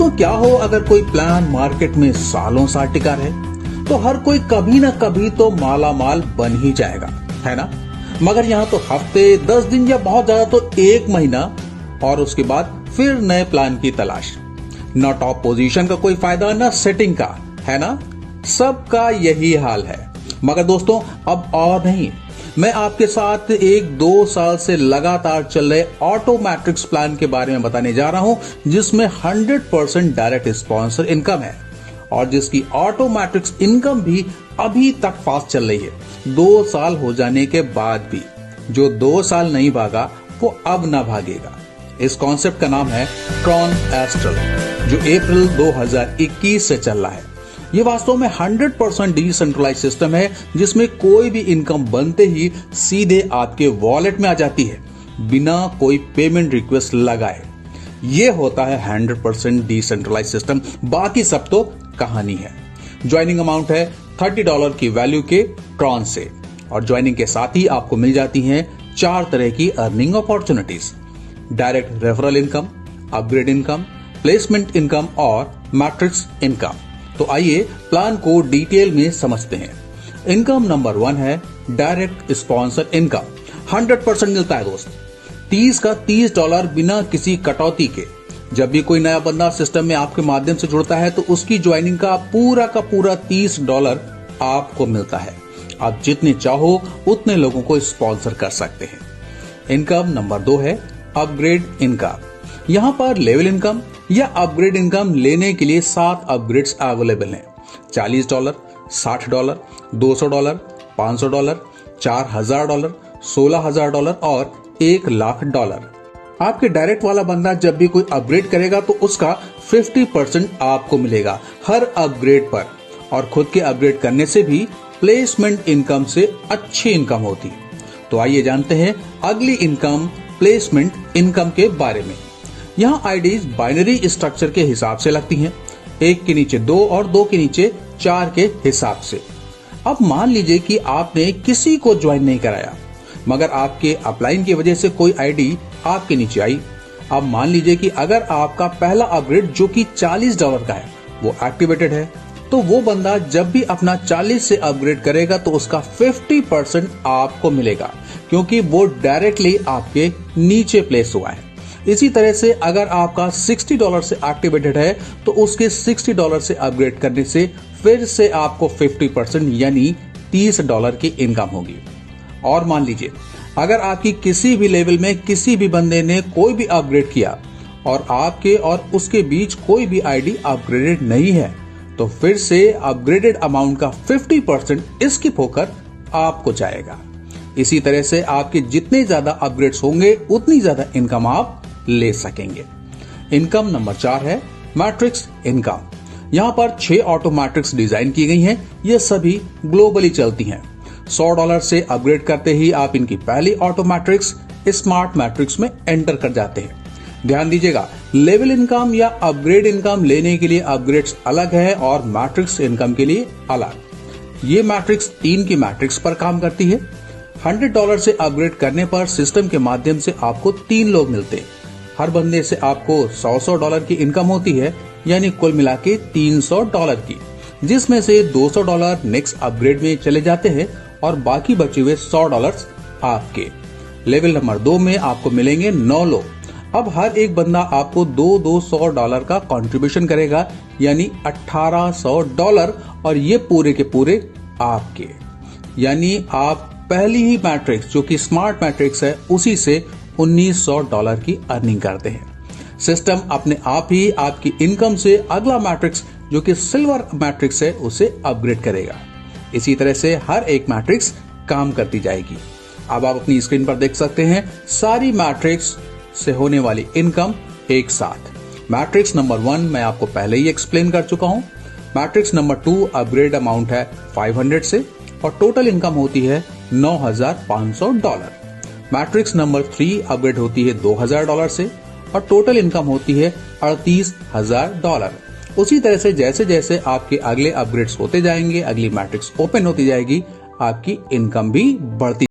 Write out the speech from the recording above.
दोस्तों, क्या हो अगर कोई प्लान मार्केट में सालों साल टिका रहे तो हर कोई कभी ना कभी तो माला माल बन ही जाएगा, है ना। मगर यहाँ तो हफ्ते, 10 दिन या बहुत ज्यादा तो 1 महीना और उसके बाद फिर नए प्लान की तलाश। ना टॉप पोजीशन का कोई फायदा, ना सेटिंग का, है ना। सबका यही हाल है। मगर दोस्तों, अब और नहीं, मैं आपके साथ 1-2 साल से लगातार चल रहे ऑटो मैट्रिक्स प्लान के बारे में बताने जा रहा हूं, जिसमें 100% डायरेक्ट स्पॉन्सर इनकम है और जिसकी ऑटो मैट्रिक्स इनकम भी अभी तक फास्ट चल रही है। 2 साल हो जाने के बाद भी जो 2 साल नहीं भागा वो अब ना भागेगा। इस कॉन्सेप्ट का नाम है ट्रॉन एस्ट्रल, जो अप्रैल 2021 से चल रहा है। ये वास्तव में 100% डिसेंट्रलाइज सिस्टम है, जिसमें कोई भी इनकम बनते ही सीधे आपके वॉलेट में आ जाती है बिना कोई पेमेंट रिक्वेस्ट लगाए। ये होता है 100% डिसेंट्रलाइज सिस्टम। बाकी सब तो कहानी है। ज्वाइनिंग अमाउंट है $30 की वैल्यू के ट्रॉन से और ज्वाइनिंग के साथ ही आपको मिल जाती हैं 4 तरह की earning opportunities: direct referral income, upgrade income, placement income और मैट्रिक्स इनकम। तो आइए प्लान को डिटेल में समझते हैं। इनकम नंबर 1 है डायरेक्ट स्पॉन्सर इनकम। 100% मिलता है दोस्त। 30 का $30 बिना किसी कटौती के। जब भी कोई नया बंदा सिस्टम में आपके माध्यम से जुड़ता है तो उसकी ज्वाइनिंग का पूरा $30 आपको मिलता है। आप जितने चाहो उतने लोगों को स्पॉन्सर कर सकते हैं। इनकम नंबर 2 है अपग्रेड इनकम। यहाँ पर लेवल इनकम या अपग्रेड इनकम लेने के लिए 7 अपग्रेड्स अवेलेबल हैं। $40, $60, $200, $500, $4000, $16000 और $1,00,000। आपके डायरेक्ट वाला बंदा जब भी कोई अपग्रेड करेगा तो उसका 50% आपको मिलेगा हर अपग्रेड पर, और खुद के अपग्रेड करने से भी प्लेसमेंट इनकम से अच्छी इनकम होती है। तो आइए जानते हैं अगली इनकम, प्लेसमेंट इनकम के बारे में। यहाँ आईडीज बाइनरी स्ट्रक्चर के हिसाब से लगती हैं, 1 के नीचे 2 और 2 के नीचे 4 के हिसाब से। अब मान लीजिए कि आपने किसी को ज्वाइन नहीं कराया, मगर आपके अपलाइन की वजह से कोई आईडी आपके नीचे आई। अब मान लीजिए कि अगर आपका पहला अपग्रेड जो कि $40 का है वो एक्टिवेटेड है, तो वो बंदा जब भी अपना 40 से अपग्रेड करेगा तो उसका 50% आपको मिलेगा, क्योंकि वो डायरेक्टली आपके नीचे प्लेस हुआ है। इसी तरह से अगर आपका $60 से एक्टिवेटेड है तो उसके $60 से अपग्रेड करने से फिर से आपको 50% यानी $30 की इनकम होगी। और मान लीजिए अगर आपकी किसी भी लेवल में किसी भी बंदे ने कोई भी अपग्रेड किया और आपके और उसके बीच कोई भी आईडी अपग्रेडेड नहीं है, तो फिर से अपग्रेडेड अमाउंट का 50% स्किप होकर आपको जाएगा। इसी तरह से आपके जितने ज्यादा अपग्रेड्स होंगे उतनी ज्यादा इनकम आप ले सकेंगे। इनकम नंबर 4 है मैट्रिक्स इनकम। यहाँ पर 6 ऑटो मैट्रिक्स डिजाइन की गई हैं। ये सभी ग्लोबली चलती हैं। $100 से अपग्रेड करते ही आप इनकी पहली ऑटो मैट्रिक्स स्मार्ट मैट्रिक्स में एंटर कर जाते हैं। ध्यान दीजिएगा, लेवल इनकम या अपग्रेड इनकम लेने के लिए अपग्रेड्स अलग है और मैट्रिक्स इनकम के लिए अलग। ये मैट्रिक्स 3 की मैट्रिक्स पर काम करती है। $100 से अपग्रेड करने पर सिस्टम के माध्यम से आपको 3 लोग मिलते हैं। हर बंदे से आपको $100 की इनकम होती है, यानी कुल मिला के $300 की, जिसमें से $200 नेक्स्ट अपग्रेड में चले जाते हैं और बाकी बचे हुए $100 आपके। लेवल नंबर 2 में आपको मिलेंगे 9 लोग। अब हर एक बंदा आपको $200 का कंट्रीब्यूशन करेगा, यानी $1800, और ये पूरे के पूरे आपके। यानी आप पहली ही मैट्रिक्स जो कि स्मार्ट मैट्रिक्स है उसी से $1900 की अर्निंग करते हैं। सिस्टम अपने आप ही आपकी इनकम से अगला मैट्रिक्स जो कि सिल्वर मैट्रिक्स है उसे अपग्रेड करेगा। इसी तरह से हर एक मैट्रिक्स काम करती जाएगी। अब आप अपनी स्क्रीन पर देख सकते हैं सारी मैट्रिक्स से होने वाली इनकम एक साथ। मैट्रिक्स नंबर 1 मैं आपको पहले ही एक्सप्लेन कर चुका हूं। मैट्रिक्स नंबर 2 अपग्रेड अमाउंट है 500 से और टोटल इनकम होती है $9500। मैट्रिक्स नंबर 3 अपग्रेड होती है $2000 से और टोटल इनकम होती है $38000। उसी तरह से जैसे जैसे आपके अगले अपग्रेड्स होते जाएंगे, अगली मैट्रिक्स ओपन होती जाएगी, आपकी इनकम भी बढ़ती